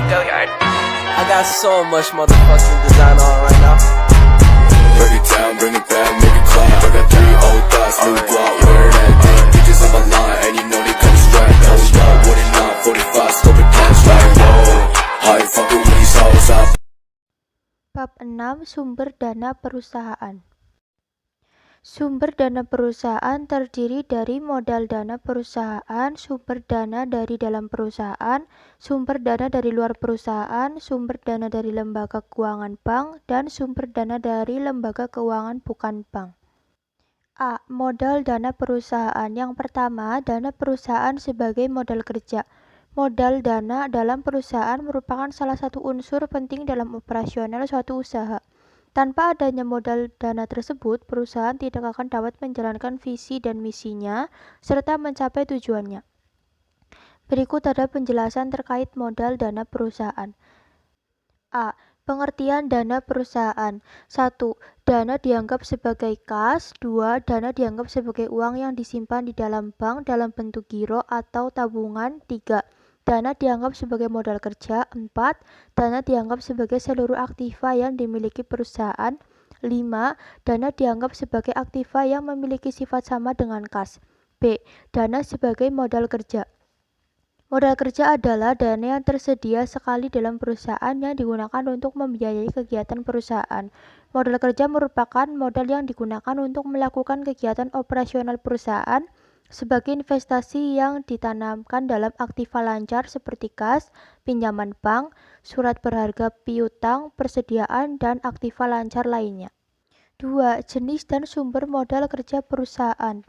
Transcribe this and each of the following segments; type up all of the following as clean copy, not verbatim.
Go yard. I got so much motherfucking design on right now. Break it down, bring it back, make it clap. I got 3 old thoughts, new guap, where that thing. Bitches on my line, and you know they come strapped. Oh, no, what it not, 45, scope it cash like, whoa. How you fucking with these hoes out? Bab 6. Sumber dana perusahaan. Sumber dana perusahaan terdiri dari modal dana perusahaan, sumber dana dari dalam perusahaan, sumber dana dari luar perusahaan, sumber dana dari lembaga keuangan bank, dan sumber dana dari lembaga keuangan bukan bank. A. Modal dana perusahaan. Yang pertama, dana perusahaan sebagai modal kerja. Modal dana dalam perusahaan merupakan salah satu unsur penting dalam operasional suatu usaha. Tanpa adanya modal dana tersebut, perusahaan tidak akan dapat menjalankan visi dan misinya, serta mencapai tujuannya. Berikut ada penjelasan terkait modal dana perusahaan. A. Pengertian dana perusahaan. 1. Dana dianggap sebagai kas. 2. Dana dianggap sebagai uang yang disimpan di dalam bank dalam bentuk giro atau tabungan. 3. Dana dianggap sebagai modal kerja. 4. Dana dianggap sebagai seluruh aktiva yang dimiliki perusahaan. 5. Dana dianggap sebagai aktiva yang memiliki sifat sama dengan kas. B. Dana sebagai modal kerja. Modal kerja adalah dana yang tersedia sekali dalam perusahaan yang digunakan untuk membiayai kegiatan perusahaan. Modal kerja merupakan modal yang digunakan untuk melakukan kegiatan operasional perusahaan sebagai investasi yang ditanamkan dalam aktiva lancar seperti kas, pinjaman bank, surat berharga piutang, persediaan, dan aktiva lancar lainnya. 2. Jenis dan sumber modal kerja perusahaan.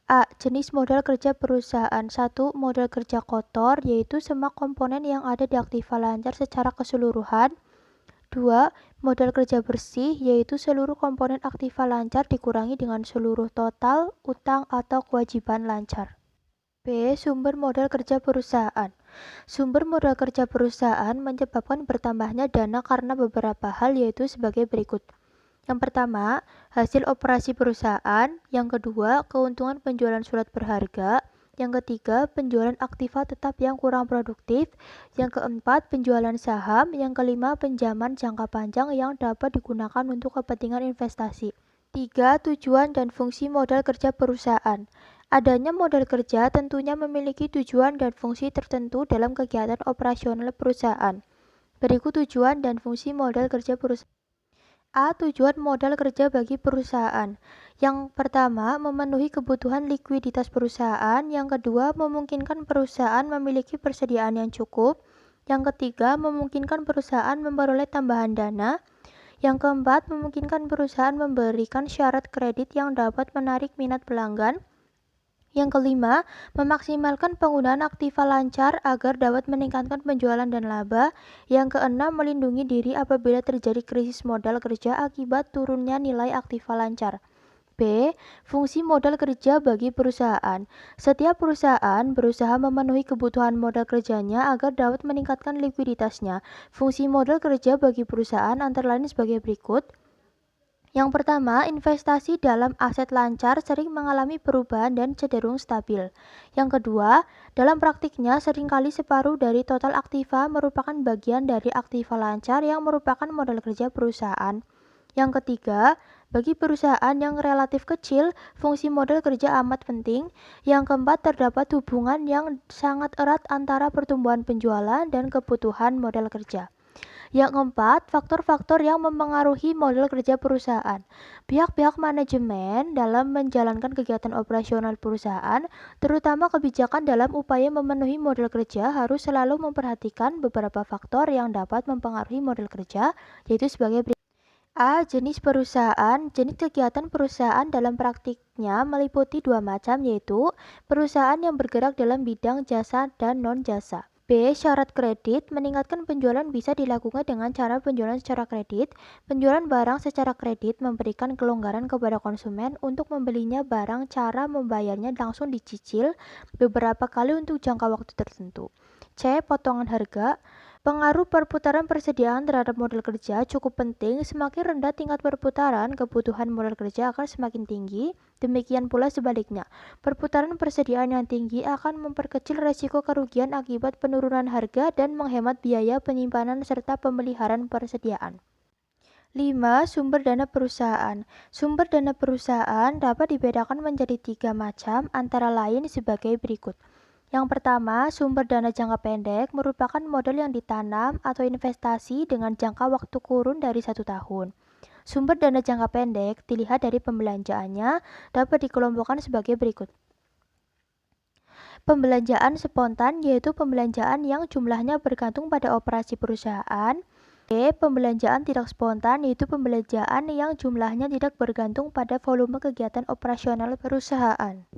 A. Jenis modal kerja perusahaan. 1. Modal kerja kotor, yaitu semua komponen yang ada di aktiva lancar secara keseluruhan. 2. Modal kerja bersih, yaitu seluruh komponen aktiva lancar dikurangi dengan seluruh total, utang, atau kewajiban lancar. B. Sumber modal kerja perusahaan. Sumber modal kerja perusahaan menyebabkan bertambahnya dana karena beberapa hal, yaitu sebagai berikut. Yang pertama, hasil operasi perusahaan. Yang kedua, keuntungan penjualan surat berharga. Yang ketiga, penjualan aktiva tetap yang kurang produktif. Yang keempat, penjualan saham. Yang kelima, pinjaman jangka panjang yang dapat digunakan untuk kepentingan investasi. 3. Tujuan dan fungsi modal kerja perusahaan. Adanya modal kerja tentunya memiliki tujuan dan fungsi tertentu dalam kegiatan operasional perusahaan. Berikut tujuan dan fungsi modal kerja perusahaan. A. Tujuan modal kerja bagi perusahaan. Yang pertama, memenuhi kebutuhan likuiditas perusahaan. Yang kedua, memungkinkan perusahaan memiliki persediaan yang cukup. Yang ketiga, memungkinkan perusahaan memperoleh tambahan dana. Yang keempat, memungkinkan perusahaan memberikan syarat kredit yang dapat menarik minat pelanggan. Yang kelima, memaksimalkan penggunaan aktiva lancar agar dapat meningkatkan penjualan dan laba. Yang keenam, melindungi diri apabila terjadi krisis modal kerja akibat turunnya nilai aktiva lancar. B. Fungsi modal kerja bagi perusahaan. Setiap perusahaan berusaha memenuhi kebutuhan modal kerjanya agar dapat meningkatkan likuiditasnya. Fungsi modal kerja bagi perusahaan antara lain sebagai berikut. Yang pertama, investasi dalam aset lancar sering mengalami perubahan dan cenderung stabil. Yang kedua, dalam praktiknya seringkali separuh dari total aktiva merupakan bagian dari aktiva lancar yang merupakan modal kerja perusahaan. Yang ketiga, bagi perusahaan yang relatif kecil, fungsi modal kerja amat penting. Yang keempat, terdapat hubungan yang sangat erat antara pertumbuhan penjualan dan kebutuhan modal kerja. Yang keempat, faktor-faktor yang mempengaruhi modal kerja perusahaan. Pihak-pihak manajemen dalam menjalankan kegiatan operasional perusahaan, terutama kebijakan dalam upaya memenuhi modal kerja, harus selalu memperhatikan beberapa faktor yang dapat mempengaruhi modal kerja, yaitu sebagai berikut. A. Jenis perusahaan. Jenis kegiatan perusahaan dalam praktiknya meliputi dua macam, yaitu perusahaan yang bergerak dalam bidang jasa dan non-jasa. B. Syarat kredit. Meningkatkan penjualan bisa dilakukan dengan cara penjualan secara kredit. Penjualan barang secara kredit memberikan kelonggaran kepada konsumen untuk membelinya barang, cara membayarnya langsung dicicil beberapa kali untuk jangka waktu tertentu. C. Potongan harga. Pengaruh perputaran persediaan terhadap modal kerja cukup penting. Semakin rendah tingkat perputaran, kebutuhan modal kerja akan semakin tinggi. Demikian pula sebaliknya, perputaran persediaan yang tinggi akan memperkecil resiko kerugian akibat penurunan harga dan menghemat biaya penyimpanan serta pemeliharaan persediaan. 5. Sumber dana perusahaan. Sumber dana perusahaan dapat dibedakan menjadi 3 macam, antara lain sebagai berikut. Yang pertama, sumber dana jangka pendek merupakan modal yang ditanam atau investasi dengan jangka waktu kurun dari 1 tahun. Sumber dana jangka pendek dilihat dari pembelanjaannya dapat dikelompokkan sebagai berikut. Pembelanjaan spontan yaitu pembelanjaan yang jumlahnya bergantung pada operasi perusahaan. B. Pembelanjaan tidak spontan yaitu pembelanjaan yang jumlahnya tidak bergantung pada volume kegiatan operasional perusahaan.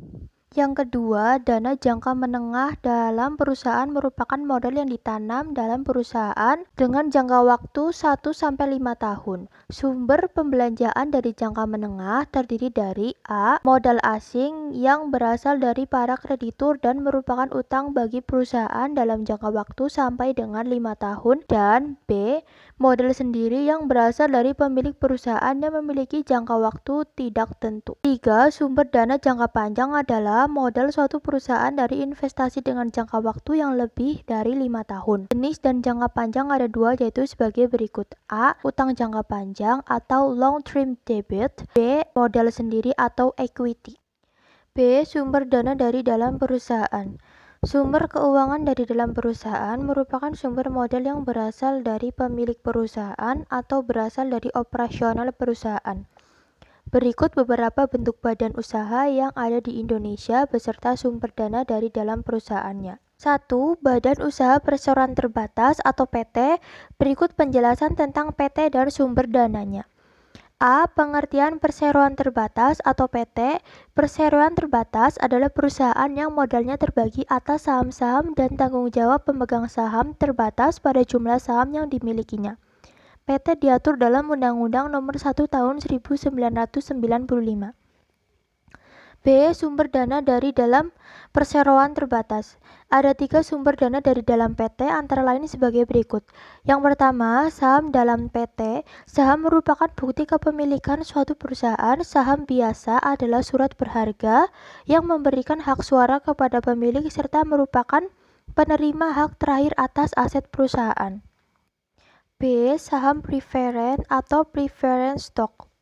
Yang kedua, dana jangka menengah dalam perusahaan merupakan modal yang ditanam dalam perusahaan dengan jangka waktu 1-5 tahun. Sumber pembelanjaan dari jangka menengah terdiri dari A. Modal asing yang berasal dari para kreditur dan merupakan utang bagi perusahaan dalam jangka waktu sampai dengan 5 tahun, dan B. Modal sendiri yang berasal dari pemilik perusahaan yang memiliki jangka waktu tidak tentu. 3. Sumber dana jangka panjang adalah modal suatu perusahaan dari investasi dengan jangka waktu yang lebih dari 5 tahun. Jenis dan jangka panjang ada 2 yaitu sebagai berikut. A. Utang jangka panjang atau long term debt. B. Modal sendiri atau equity. B. Sumber dana dari dalam perusahaan. Sumber keuangan dari dalam perusahaan merupakan sumber modal yang berasal dari pemilik perusahaan atau berasal dari operasional perusahaan. Berikut beberapa bentuk badan usaha yang ada di Indonesia beserta sumber dana dari dalam perusahaannya. 1. Badan Usaha Perseroan Terbatas atau PT. Berikut penjelasan tentang PT dan sumber dananya. A. Pengertian perseroan terbatas atau PT. Perseroan terbatas adalah perusahaan yang modalnya terbagi atas saham-saham dan tanggung jawab pemegang saham terbatas pada jumlah saham yang dimilikinya. PT diatur dalam Undang-Undang Nomor 1 Tahun 1995. B. Sumber dana dari dalam perseroan terbatas. Ada 3 sumber dana dari dalam PT antara lain sebagai berikut. Yang pertama, saham dalam PT. Saham merupakan bukti kepemilikan suatu perusahaan. Saham biasa adalah surat berharga yang memberikan hak suara kepada pemilik serta merupakan penerima hak terakhir atas aset perusahaan. B. Saham preferen atau preference stock.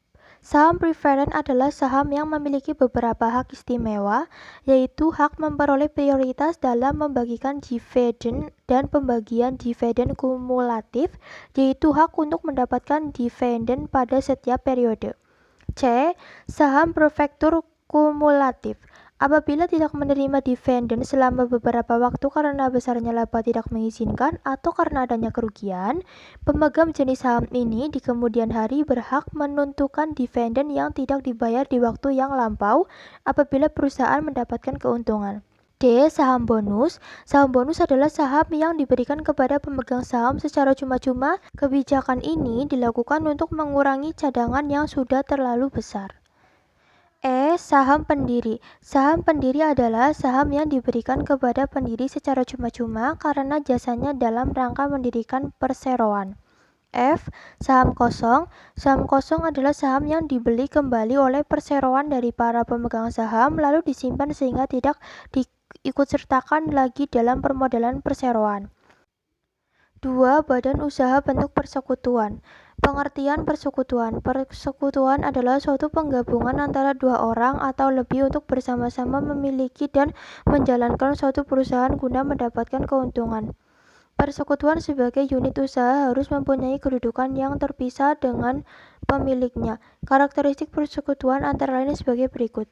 Saham preferen adalah saham yang memiliki beberapa hak istimewa, yaitu hak memperoleh prioritas dalam membagikan dividen dan pembagian dividen kumulatif, yaitu hak untuk mendapatkan dividen pada setiap periode. C. Saham prefektur kumulatif. Apabila tidak menerima dividen selama beberapa waktu karena besarnya laba tidak mengizinkan atau karena adanya kerugian, pemegang jenis saham ini di kemudian hari berhak menentukan dividen yang tidak dibayar di waktu yang lampau apabila perusahaan mendapatkan keuntungan. D. Saham bonus. Saham bonus adalah saham yang diberikan kepada pemegang saham secara cuma-cuma. Kebijakan ini dilakukan untuk mengurangi cadangan yang sudah terlalu besar. E. Saham pendiri. Saham pendiri adalah saham yang diberikan kepada pendiri secara cuma-cuma karena jasanya dalam rangka mendirikan perseroan. F. Saham kosong. Saham kosong adalah saham yang dibeli kembali oleh perseroan dari para pemegang saham lalu disimpan sehingga tidak diikutsertakan lagi dalam permodalan perseroan. 2. Badan usaha bentuk persekutuan. Pengertian persekutuan. Persekutuan adalah suatu penggabungan antara 2 orang atau lebih untuk bersama-sama memiliki dan menjalankan suatu perusahaan guna mendapatkan keuntungan. Persekutuan sebagai unit usaha harus mempunyai kedudukan yang terpisah dengan pemiliknya. Karakteristik persekutuan antara lain sebagai berikut.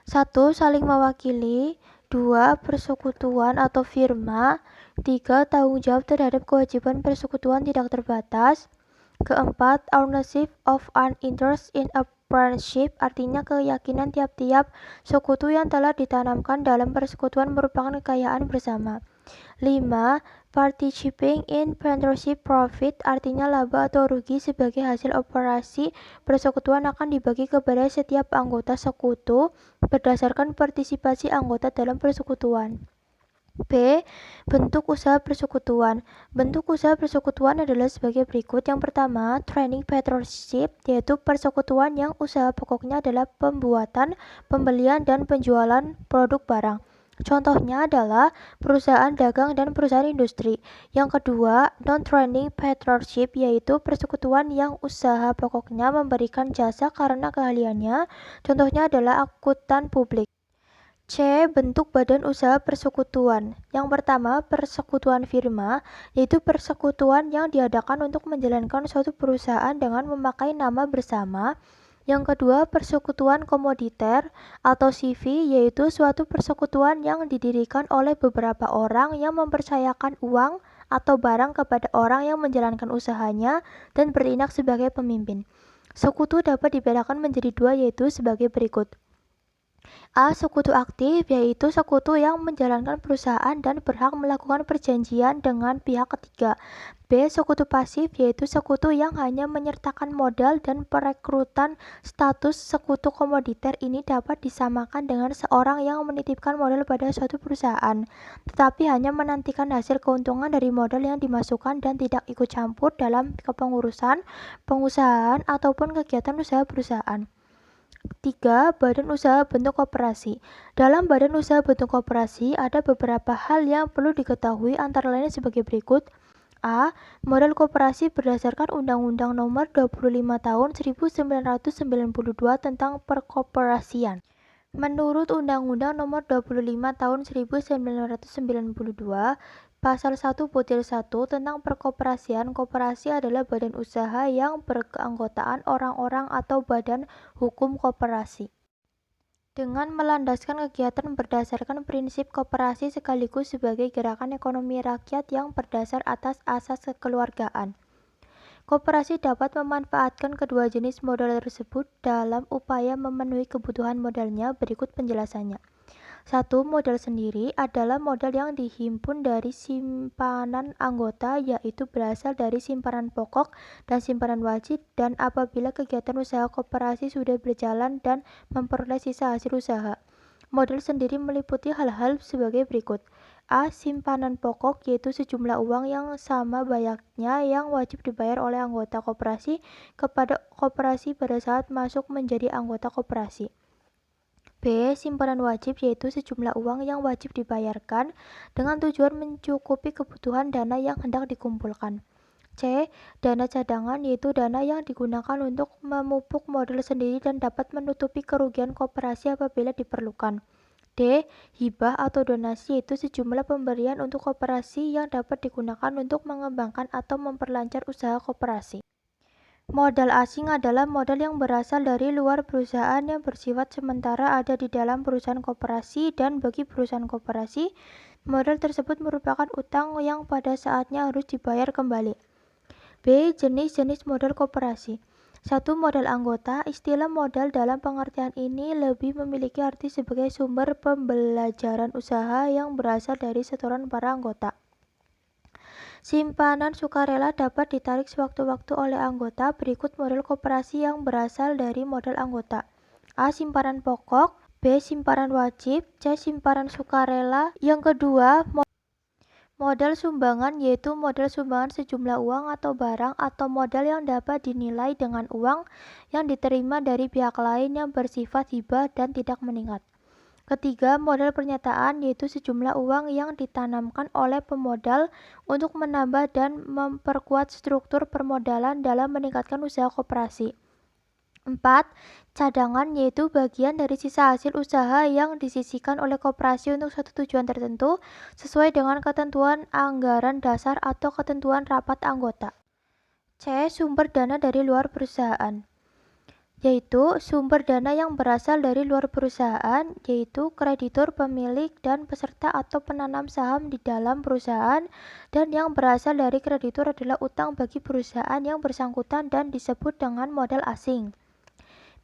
1. Saling mewakili. 2. Persekutuan atau firma. 3. Tanggung jawab terhadap kewajiban persekutuan tidak terbatas. Keempat, ownership of an interest in a partnership, artinya keyakinan tiap-tiap sekutu yang telah ditanamkan dalam persekutuan merupakan kekayaan bersama. 5. Participating in partnership profit, artinya laba atau rugi sebagai hasil operasi persekutuan akan dibagi kepada setiap anggota sekutu berdasarkan partisipasi anggota dalam persekutuan. B. Bentuk usaha persekutuan. Bentuk usaha persekutuan adalah sebagai berikut. Yang pertama, trading partnership, yaitu persekutuan yang usaha pokoknya adalah pembuatan, pembelian, dan penjualan produk barang. Contohnya adalah perusahaan dagang dan perusahaan industri. Yang kedua, non-trading partnership, yaitu persekutuan yang usaha pokoknya memberikan jasa karena keahliannya. Contohnya adalah akuntan publik. C. Bentuk badan usaha persekutuan. Yang pertama, persekutuan firma, yaitu persekutuan yang diadakan untuk menjalankan suatu perusahaan dengan memakai nama bersama. Yang kedua, persekutuan komoditer atau CV, yaitu suatu persekutuan yang didirikan oleh beberapa orang yang mempercayakan uang atau barang kepada orang yang menjalankan usahanya dan bertindak sebagai pemimpin. Sekutu dapat dibedakan menjadi dua, yaitu sebagai berikut. A. Sekutu aktif, yaitu sekutu yang menjalankan perusahaan dan berhak melakukan perjanjian dengan pihak ketiga. B. Sekutu pasif, yaitu sekutu yang hanya menyertakan modal dan perekrutan. Status sekutu komoditer ini dapat disamakan dengan seorang yang menitipkan modal pada suatu perusahaan, tetapi hanya menantikan hasil keuntungan dari modal yang dimasukkan dan tidak ikut campur dalam kepengurusan, pengusahaan, ataupun kegiatan usaha perusahaan. 3. Badan usaha bentuk koperasi. Dalam badan usaha bentuk koperasi ada beberapa hal yang perlu diketahui, antara lain sebagai berikut. A. Model koperasi berdasarkan Undang-Undang Nomor 25 Tahun 1992 tentang Perkoperasian. Menurut Undang-Undang Nomor 25 Tahun 1992, Pasal 1-1 tentang perkoperasian, koperasi adalah badan usaha yang berkeanggotaan orang-orang atau badan hukum koperasi. Dengan melandaskan kegiatan berdasarkan prinsip koperasi sekaligus sebagai gerakan ekonomi rakyat yang berdasar atas asas kekeluargaan. Koperasi dapat memanfaatkan kedua jenis modal tersebut dalam upaya memenuhi kebutuhan modalnya. Berikut penjelasannya. 1. Modal sendiri adalah modal yang dihimpun dari simpanan anggota, yaitu berasal dari simpanan pokok dan simpanan wajib, dan apabila kegiatan usaha koperasi sudah berjalan dan memperoleh sisa hasil usaha. Modal sendiri meliputi hal-hal sebagai berikut. A. Simpanan pokok, yaitu sejumlah uang yang sama banyaknya yang wajib dibayar oleh anggota koperasi kepada koperasi pada saat masuk menjadi anggota koperasi. B. Simpanan wajib, yaitu sejumlah uang yang wajib dibayarkan dengan tujuan mencukupi kebutuhan dana yang hendak dikumpulkan. C. Dana cadangan, yaitu dana yang digunakan untuk memupuk modal sendiri dan dapat menutupi kerugian koperasi apabila diperlukan. D. Hibah atau donasi, yaitu sejumlah pemberian untuk koperasi yang dapat digunakan untuk mengembangkan atau memperlancar usaha koperasi. Modal asing adalah modal yang berasal dari luar perusahaan yang bersifat sementara ada di dalam perusahaan koperasi, dan bagi perusahaan koperasi, modal tersebut merupakan utang yang pada saatnya harus dibayar kembali. B. Jenis-jenis modal koperasi. 1. Modal anggota. Istilah modal dalam pengertian ini lebih memiliki arti sebagai sumber pembelajaran usaha yang berasal dari setoran para anggota. Simpanan sukarela dapat ditarik sewaktu-waktu oleh anggota. Berikut modal koperasi yang berasal dari modal anggota. A. Simpanan pokok. B. Simpanan wajib. C. Simpanan sukarela. Yang kedua, modal sumbangan, yaitu modal sumbangan sejumlah uang atau barang atau modal yang dapat dinilai dengan uang yang diterima dari pihak lain yang bersifat hibah dan tidak meningkat. Ketiga, modal pernyataan, yaitu sejumlah uang yang ditanamkan oleh pemodal untuk menambah dan memperkuat struktur permodalan dalam meningkatkan usaha koperasi. 4. Cadangan, yaitu bagian dari sisa hasil usaha yang disisihkan oleh koperasi untuk suatu tujuan tertentu sesuai dengan ketentuan anggaran dasar atau ketentuan rapat anggota. C. Sumber dana dari luar perusahaan, yaitu sumber dana yang berasal dari luar perusahaan, yaitu kreditur, pemilik, dan peserta atau penanam saham di dalam perusahaan, dan yang berasal dari kreditur adalah utang bagi perusahaan yang bersangkutan dan disebut dengan modal asing.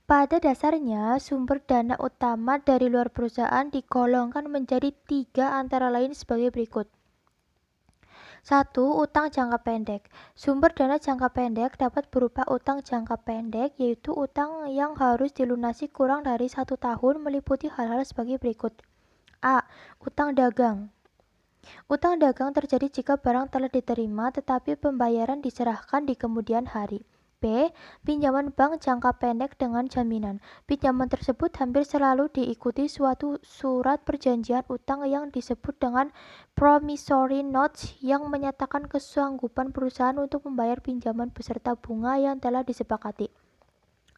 Pada dasarnya, sumber dana utama dari luar perusahaan digolongkan menjadi 3 antara lain sebagai berikut. 1. Utang jangka pendek. Sumber dana jangka pendek dapat berupa utang jangka pendek, yaitu utang yang harus dilunasi kurang dari 1 tahun, meliputi hal-hal sebagai berikut. A. Utang dagang. Utang dagang terjadi jika barang telah diterima tetapi pembayaran diserahkan di kemudian hari. B. Pinjaman bank jangka pendek dengan jaminan. Pinjaman tersebut hampir selalu diikuti suatu surat perjanjian utang yang disebut dengan promissory notes yang menyatakan kesanggupan perusahaan untuk membayar pinjaman beserta bunga yang telah disepakati.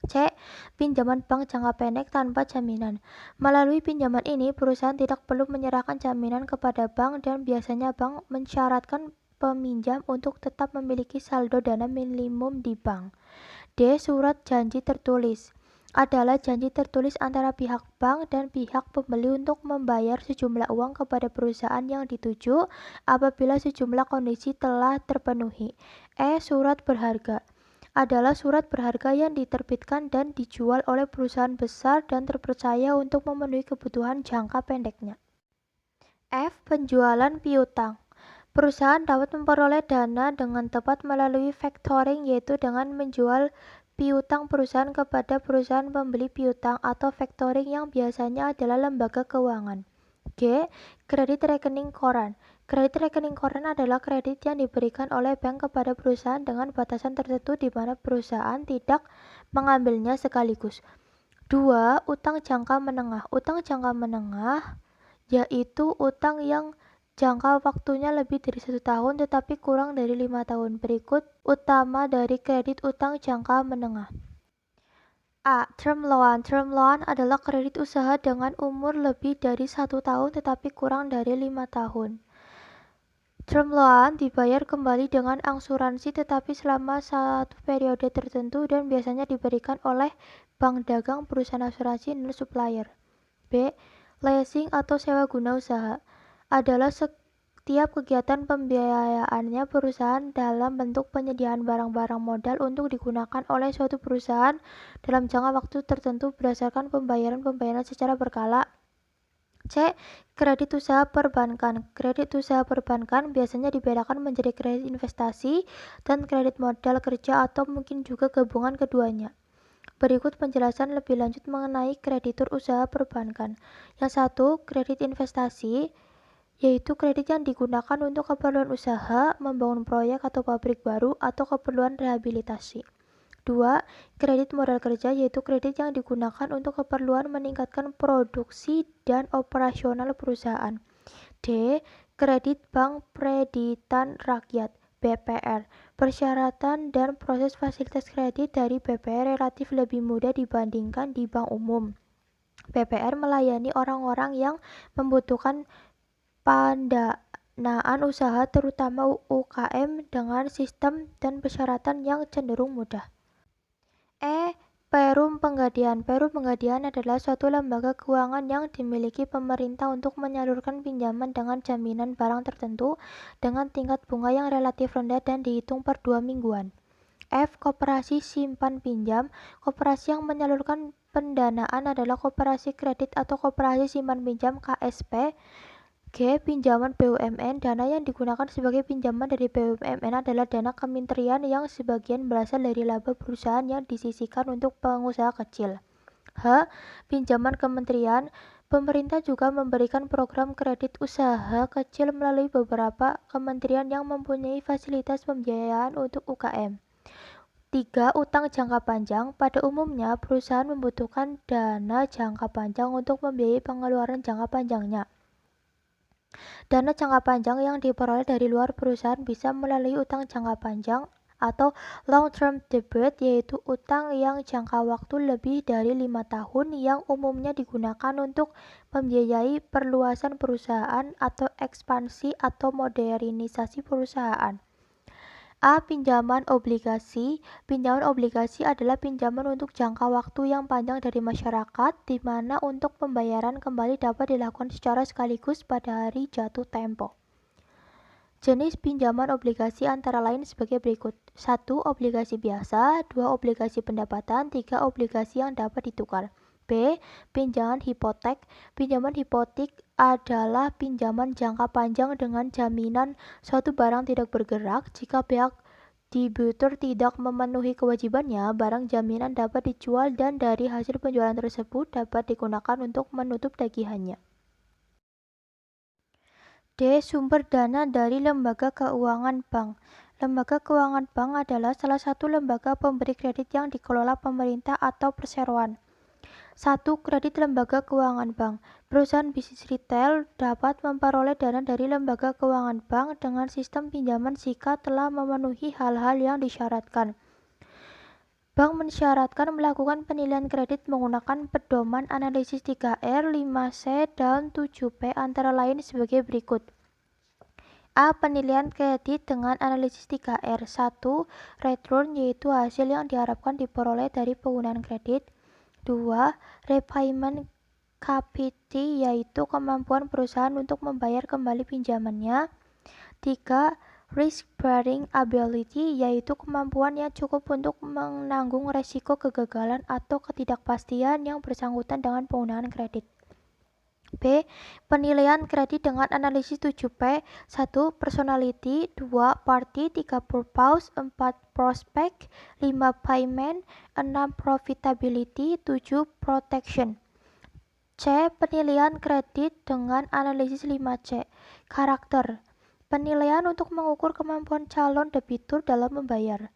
C. Pinjaman bank jangka pendek tanpa jaminan. Melalui pinjaman ini, perusahaan tidak perlu menyerahkan jaminan kepada bank dan biasanya bank mensyaratkan peminjam untuk tetap memiliki saldo dana minimum di bank. D. Surat janji tertulis adalah janji tertulis antara pihak bank dan pihak pembeli untuk membayar sejumlah uang kepada perusahaan yang dituju apabila sejumlah kondisi telah terpenuhi. E. Surat berharga adalah surat berharga yang diterbitkan dan dijual oleh perusahaan besar dan terpercaya untuk memenuhi kebutuhan jangka pendeknya. F. Penjualan piutang. Perusahaan dapat memperoleh dana dengan tepat melalui factoring, yaitu dengan menjual piutang perusahaan kepada perusahaan pembeli piutang atau factoring yang biasanya adalah lembaga keuangan. G. Kredit rekening koran. Kredit rekening koran adalah kredit yang diberikan oleh bank kepada perusahaan dengan batasan tertentu di mana perusahaan tidak mengambilnya sekaligus. 2. Utang jangka menengah. Utang jangka menengah yaitu utang yang jangka waktunya lebih dari 1 tahun tetapi kurang dari 5 tahun. Berikut utama dari kredit utang jangka menengah. A. Term loan. Term loan adalah kredit usaha dengan umur lebih dari 1 tahun tetapi kurang dari 5 tahun. Term loan dibayar kembali dengan angsuransi tetapi selama satu periode tertentu dan biasanya diberikan oleh bank dagang, perusahaan asuransi, dan supplier. B. Leasing atau sewa guna usaha adalah setiap kegiatan pembiayaannya perusahaan dalam bentuk penyediaan barang-barang modal untuk digunakan oleh suatu perusahaan dalam jangka waktu tertentu berdasarkan pembayaran secara berkala. C. Kredit usaha perbankan. Kredit usaha perbankan biasanya dibedakan menjadi kredit investasi dan kredit modal kerja atau mungkin juga gabungan keduanya. Berikut penjelasan lebih lanjut mengenai kreditur usaha perbankan. Yang satu, kredit investasi, yaitu kredit yang digunakan untuk keperluan usaha, membangun proyek atau pabrik baru, atau keperluan rehabilitasi. 2. Kredit modal kerja, yaitu kredit yang digunakan untuk keperluan meningkatkan produksi dan operasional perusahaan. D. Kredit bank preditan rakyat (BPR). Persyaratan dan proses fasilitas kredit dari BPR relatif lebih mudah dibandingkan di bank umum. BPR melayani orang-orang yang membutuhkan pendanaan usaha terutama UKM dengan sistem dan persyaratan yang cenderung mudah. E. Perum Penggadian. Perum Penggadian adalah suatu lembaga keuangan yang dimiliki pemerintah untuk menyalurkan pinjaman dengan jaminan barang tertentu dengan tingkat bunga yang relatif rendah dan dihitung per 2 mingguan. F. Koperasi Simpan Pinjam. Koperasi yang menyalurkan pendanaan adalah koperasi kredit atau koperasi simpan pinjam (KSP). G. Pinjaman BUMN. Dana yang digunakan sebagai pinjaman dari BUMN adalah dana kementerian yang sebagian berasal dari laba perusahaan yang disisihkan untuk pengusaha kecil. H. Pinjaman kementerian. Pemerintah juga memberikan program kredit usaha kecil melalui beberapa kementerian yang mempunyai fasilitas pembiayaan untuk UKM. 3. Utang jangka panjang. Pada umumnya, perusahaan membutuhkan dana jangka panjang untuk membiayai pengeluaran jangka panjangnya. Dana jangka panjang yang diperoleh dari luar perusahaan bisa melalui utang jangka panjang atau long-term debt, yaitu utang yang jangka waktu lebih dari 5 tahun yang umumnya digunakan untuk membiayai perluasan perusahaan atau ekspansi atau modernisasi perusahaan. A. Pinjaman obligasi. Pinjaman obligasi adalah pinjaman untuk jangka waktu yang panjang dari masyarakat, di mana untuk pembayaran kembali dapat dilakukan secara sekaligus pada hari jatuh tempo. Jenis pinjaman obligasi antara lain sebagai berikut. 1. Obligasi biasa. 2. Obligasi pendapatan. 3. Obligasi yang dapat ditukar. B. Pinjaman hipotek. Pinjaman hipotek adalah pinjaman jangka panjang dengan jaminan suatu barang tidak bergerak. Jika pihak debitur tidak memenuhi kewajibannya, barang jaminan dapat dijual dan dari hasil penjualan tersebut dapat digunakan untuk menutup tagihannya. D. Sumber dana dari lembaga keuangan bank. Lembaga keuangan bank adalah salah satu lembaga pemberi kredit yang dikelola pemerintah atau perseroan. 1. Kredit lembaga keuangan bank. Perusahaan bisnis retail dapat memperoleh dana dari lembaga keuangan bank dengan sistem pinjaman jika telah memenuhi hal-hal yang disyaratkan. Bank mensyaratkan melakukan penilaian kredit menggunakan pedoman analisis 3R, 5C, dan 7P antara lain sebagai berikut. A. Penilaian kredit dengan analisis 3R. 1. Return, yaitu hasil yang diharapkan diperoleh dari penggunaan kredit. 2. Repayment capacity, yaitu kemampuan perusahaan untuk membayar kembali pinjamannya. 3. Risk bearing ability, yaitu kemampuan yang cukup untuk menanggung resiko kegagalan atau ketidakpastian yang bersangkutan dengan penggunaan kredit. B. Penilaian kredit dengan analisis 7P. 1. Personality. 2. Party. 3. Purpose. 4. Prospect. 5. Payment. 6. Profitability. 7. Protection. C. Penilaian kredit dengan analisis 5C. Karakter. Penilaian untuk mengukur kemampuan calon debitur dalam membayar.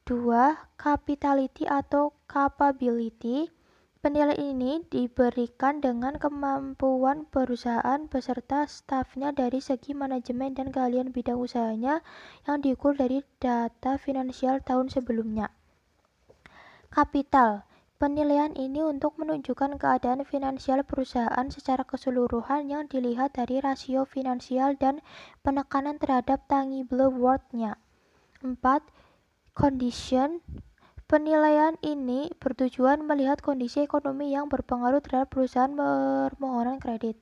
2. Capitality atau capability. Penilaian ini diberikan dengan kemampuan perusahaan beserta stafnya dari segi manajemen dan keahlian bidang usahanya yang diukur dari data finansial tahun sebelumnya. Kapital. Penilaian ini untuk menunjukkan keadaan finansial perusahaan secara keseluruhan yang dilihat dari rasio finansial dan penekanan terhadap tangible worth-nya. 4. Condition. Penilaian ini bertujuan melihat kondisi ekonomi yang berpengaruh terhadap perusahaan permohonan kredit.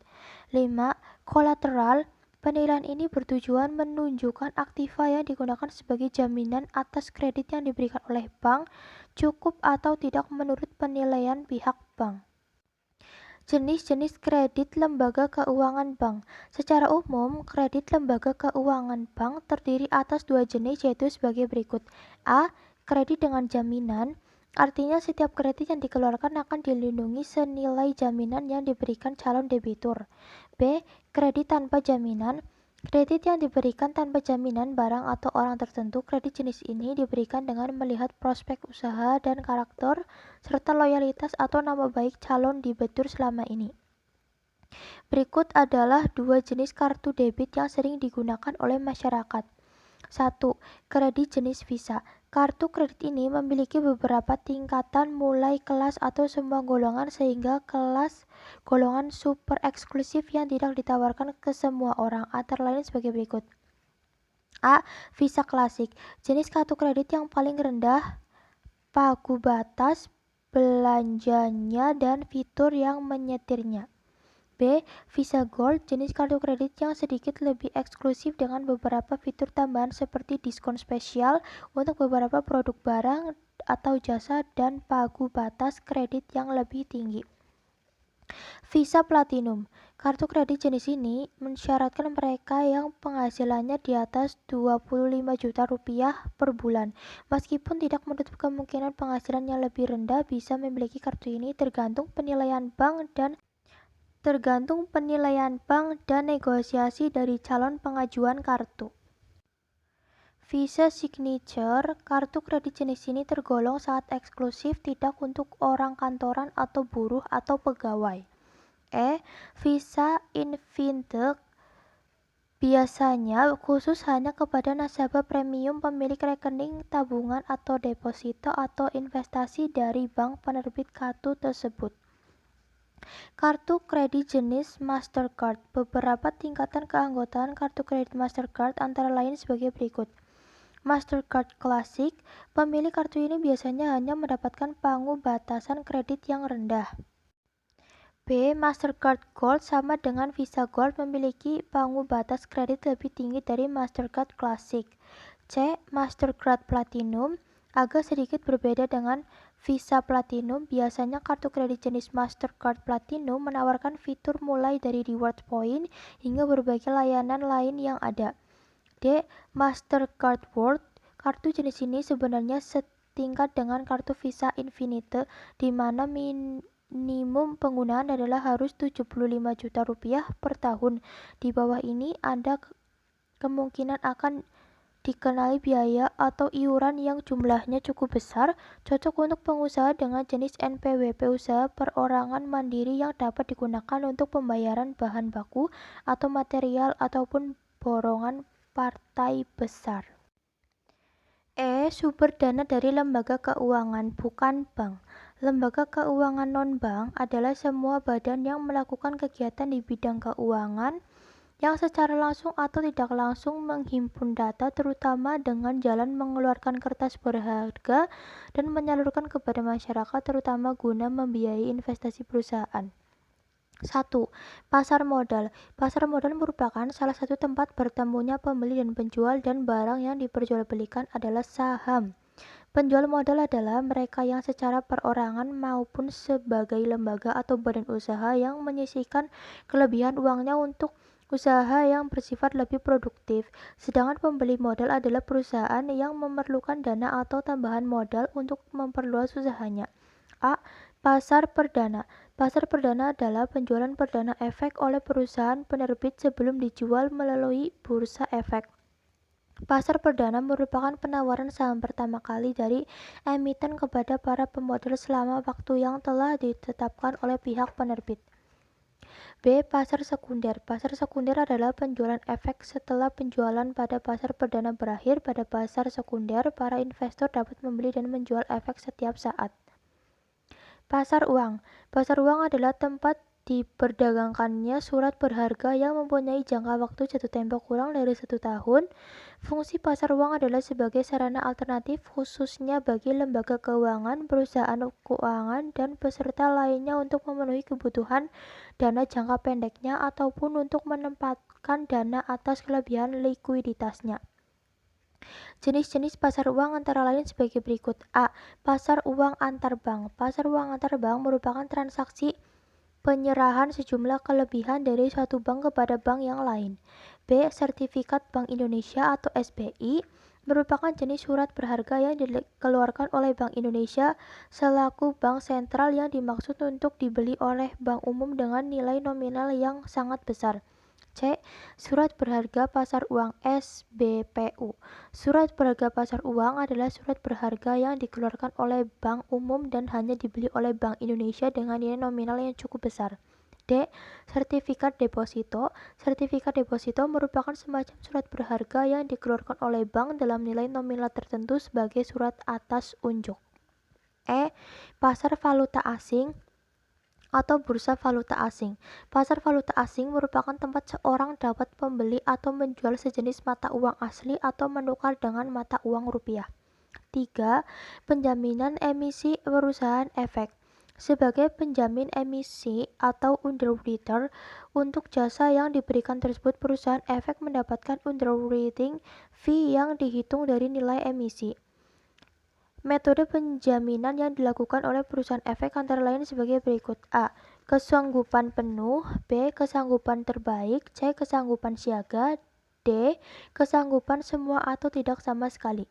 5. Collateral. Penilaian ini bertujuan menunjukkan aktiva yang digunakan sebagai jaminan atas kredit yang diberikan oleh bank, cukup atau tidak menurut penilaian pihak bank. Jenis-jenis kredit lembaga keuangan bank. Secara umum, kredit lembaga keuangan bank terdiri atas dua jenis, yaitu sebagai berikut. A. Kredit dengan jaminan, artinya setiap kredit yang dikeluarkan akan dilindungi senilai jaminan yang diberikan calon debitur. B. Kredit tanpa jaminan. Kredit yang diberikan tanpa jaminan barang atau orang tertentu. Kredit jenis ini diberikan dengan melihat prospek usaha dan karakter, serta loyalitas atau nama baik calon debitur selama ini. Berikut adalah dua jenis kartu debit yang sering digunakan oleh masyarakat. 1. Kredit jenis Visa. Kartu kredit ini memiliki beberapa tingkatan mulai kelas atau semua golongan sehingga kelas golongan super eksklusif yang tidak ditawarkan ke semua orang, antara lain sebagai berikut. A. Visa Klasik. Jenis kartu kredit yang paling rendah pagu batas belanjanya dan fitur yang menyetirnya. B. Visa Gold, jenis kartu kredit yang sedikit lebih eksklusif dengan beberapa fitur tambahan seperti diskon spesial untuk beberapa produk barang atau jasa dan pagu batas kredit yang lebih tinggi. Visa Platinum. Kartu kredit jenis ini mensyaratkan mereka yang penghasilannya di atas 25 juta rupiah per bulan. Meskipun tidak menutup kemungkinan penghasilan yang lebih rendah bisa memiliki kartu ini tergantung penilaian bank dan negosiasi dari calon pengajuan kartu. Visa Signature. Kartu kredit jenis ini tergolong sangat eksklusif, tidak untuk orang kantoran atau buruh atau pegawai. Visa Infinite. Biasanya khusus hanya kepada nasabah premium pemilik rekening tabungan atau deposito atau investasi dari bank penerbit kartu tersebut. Kartu kredit jenis Mastercard. Beberapa tingkatan keanggotaan kartu kredit Mastercard antara lain sebagai berikut. Mastercard Classic. Pemilik kartu ini biasanya hanya mendapatkan pangubatasan kredit yang rendah. B. Mastercard Gold. Sama dengan Visa Gold, memiliki pangbatas kredit lebih tinggi dari Mastercard Classic. C. Mastercard Platinum. Agak sedikit berbeda dengan Visa Platinum. Biasanya kartu kredit jenis Mastercard Platinum menawarkan fitur mulai dari reward point hingga berbagai layanan lain yang ada. D. Mastercard World. Kartu jenis ini sebenarnya setingkat dengan kartu Visa Infinite, di mana minimum penggunaan adalah harus Rp75 juta per tahun. Di bawah ini Anda kemungkinan akan dikenai biaya atau iuran yang jumlahnya cukup besar, cocok untuk pengusaha dengan jenis NPWP usaha perorangan mandiri yang dapat digunakan untuk pembayaran bahan baku atau material ataupun borongan partai besar. Sumber dana dari lembaga keuangan, bukan bank. Lembaga keuangan non-bank adalah semua badan yang melakukan kegiatan di bidang keuangan yang secara langsung atau tidak langsung menghimpun data, terutama dengan jalan mengeluarkan kertas berharga dan menyalurkan kepada masyarakat, terutama guna membiayai investasi perusahaan. 1. Pasar modal. Pasar modal merupakan salah satu tempat bertemunya pembeli dan penjual, dan barang yang diperjualbelikan adalah saham. Penjual modal adalah mereka yang secara perorangan maupun sebagai lembaga atau badan usaha yang menyisihkan kelebihan uangnya untuk usaha yang bersifat lebih produktif. Sedangkan pembeli modal adalah perusahaan yang memerlukan dana atau tambahan modal untuk memperluas usahanya. A. Pasar perdana. Pasar perdana adalah penjualan perdana efek oleh perusahaan penerbit sebelum dijual melalui bursa efek. Pasar perdana merupakan penawaran saham pertama kali dari emiten kepada para pemodal selama waktu yang telah ditetapkan oleh pihak penerbit. B. Pasar sekunder. Pasar sekunder adalah penjualan efek setelah penjualan pada pasar perdana berakhir. Pada pasar sekunder, para investor dapat membeli dan menjual efek setiap saat. Pasar uang. Pasar uang adalah tempat diperdagangkannya surat berharga yang mempunyai jangka waktu jatuh tempo kurang dari 1 tahun. Fungsi pasar uang adalah sebagai sarana alternatif khususnya bagi lembaga keuangan, perusahaan keuangan, dan peserta lainnya untuk memenuhi kebutuhan dana jangka pendeknya ataupun untuk menempatkan dana atas kelebihan likuiditasnya. Jenis-jenis pasar uang antara lain sebagai berikut. A. Pasar uang antar bank. Pasar uang antar bank merupakan transaksi penyerahan sejumlah kelebihan dari suatu bank kepada bank yang lain. B. Sertifikat Bank Indonesia atau SBI merupakan jenis surat berharga yang dikeluarkan oleh Bank Indonesia selaku bank sentral yang dimaksud untuk dibeli oleh bank umum dengan nilai nominal yang sangat besar. C. Surat berharga pasar uang SBPU. Surat berharga pasar uang adalah surat berharga yang dikeluarkan oleh bank umum dan hanya dibeli oleh Bank Indonesia dengan nilai nominal yang cukup besar. D. Sertifikat deposito. Sertifikat deposito merupakan semacam surat berharga yang dikeluarkan oleh bank dalam nilai nominal tertentu sebagai surat atas unjuk. E. Pasar valuta asing atau bursa valuta asing. Pasar valuta asing merupakan tempat seorang dapat membeli atau menjual sejenis mata uang asli atau menukar dengan mata uang rupiah. 3. Penjaminan emisi perusahaan efek. Sebagai penjamin emisi atau underwriter untuk jasa yang diberikan tersebut, perusahaan efek mendapatkan underwriting fee yang dihitung dari nilai emisi. Metode penjaminan yang dilakukan oleh perusahaan efek antara lain sebagai berikut. A. Kesanggupan penuh. B. Kesanggupan terbaik. C. Kesanggupan siaga. D. Kesanggupan semua atau tidak sama sekali.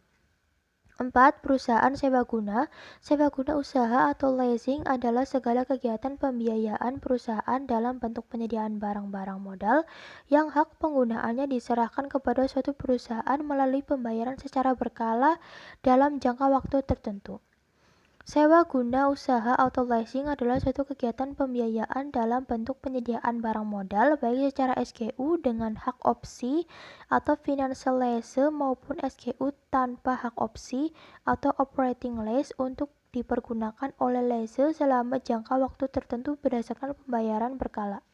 4. Perusahaan sewa guna. Sewa guna usaha atau leasing adalah segala kegiatan pembiayaan perusahaan dalam bentuk penyediaan barang-barang modal yang hak penggunaannya diserahkan kepada suatu perusahaan melalui pembayaran secara berkala dalam jangka waktu tertentu. Sewa guna usaha atau leasing adalah suatu kegiatan pembiayaan dalam bentuk penyediaan barang modal baik secara SGU dengan hak opsi atau financial lease maupun SGU tanpa hak opsi atau operating lease untuk dipergunakan oleh lease selama jangka waktu tertentu berdasarkan pembayaran berkala.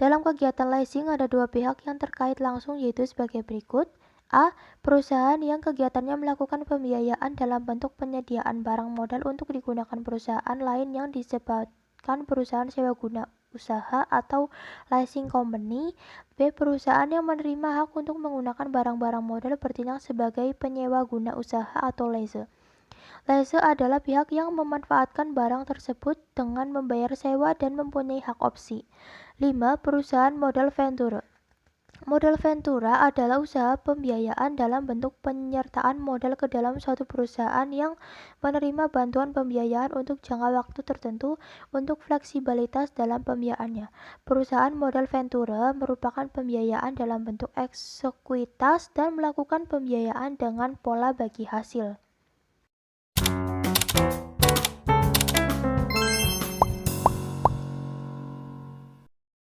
Dalam kegiatan leasing ada dua pihak yang terkait langsung, yaitu sebagai berikut. A. Perusahaan yang kegiatannya melakukan pembiayaan dalam bentuk penyediaan barang modal untuk digunakan perusahaan lain yang disebutkan perusahaan sewa guna usaha atau leasing company. B. Perusahaan yang menerima hak untuk menggunakan barang-barang modal bertindak sebagai penyewa guna usaha atau lease. Lease adalah pihak yang memanfaatkan barang tersebut dengan membayar sewa dan mempunyai hak opsi. 5. Perusahaan modal venture. Modal ventura adalah usaha pembiayaan dalam bentuk penyertaan modal ke dalam suatu perusahaan yang menerima bantuan pembiayaan untuk jangka waktu tertentu untuk fleksibilitas dalam pembiayaannya. Perusahaan modal ventura merupakan pembiayaan dalam bentuk ekuitas dan melakukan pembiayaan dengan pola bagi hasil.